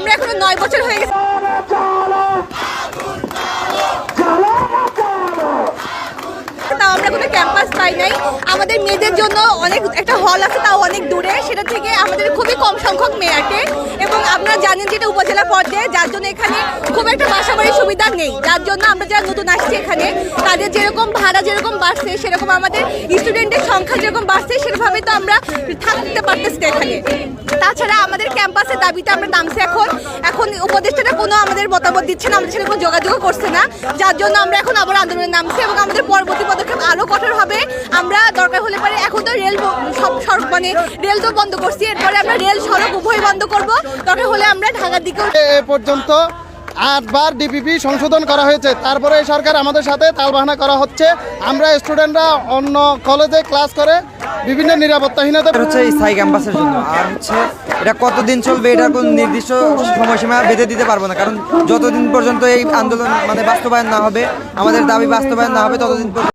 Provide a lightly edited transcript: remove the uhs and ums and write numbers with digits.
আমরা এখনো 9 বছর হয়ে গেছে। তাও আমরা কোনো ক্যাম্পাস পাই নাই। আমাদের মেয়েদের জন্য অনেক একটা হল আছে, তাও অনেক দূরে, সেটা থেকে আমাদের খুবই কম সংখ্যক মেয়ে আসে। এবং আপনারা জানেন যে এটা উপজেলা পর্যায়ে, যার জন্য এখানে খুব একটা বাসাবাড়ির সুবিধা নেই। যার জন্য আমরা যারা নতুন আসছি এখানে, তাদের যেরকম ভাড়া যেরকম বাড়ছে, সেরকম আমাদের স্টুডেন্টের সংখ্যা যেরকম বাড়ছে, সেভাবে তো আমরা থাকতে পারতেছি না এখানে। তাছাড়া আমাদের ক্যাম্পাসের দাবিতে আমরা নামছি। এখন উপদেষ্টারা কোনো আমাদের মতামত দিচ্ছে না, আমাদের সাথে কোনো যোগাযোগও করছে না, যার জন্য আমরা এখন আবার আন্দোলনে নামছি। এবং আমাদের পরবর্তী পদক্ষেপ আরও কঠোর হবে। আমরা দরকার হলে পারে, এখন তো রেল সব সড়ক মানে রেল তো বন্ধ করছি, এরপরে আমরা রেল সড়ক উভয় বন্ধ করব। দরকার হলে আমরা ঢাকার দিকেও। এ পর্যন্ত 8 বার ডিপিপি সংশোধন করা হয়েছে, তারপরে এই সরকার আমাদের সাথে তালবাহানা করা হচ্ছে। আমরা স্টুডেন্টরা অন্য কলেজে ক্লাস করে বিভিন্ন নিরাপত্তাহীনতা হচ্ছে স্থায়ী ক্যাম্পাসের জন্য। আর হচ্ছে এটা কতদিন চলবে এটার কোনো নির্দিষ্ট সময়সীমা বেঁধে দিতে পারবো না, কারণ যতদিন পর্যন্ত এই আন্দোলন মানে বাস্তবায়ন না হবে, আমাদের দাবি বাস্তবায়ন না হবে, ততদিন পর্যন্ত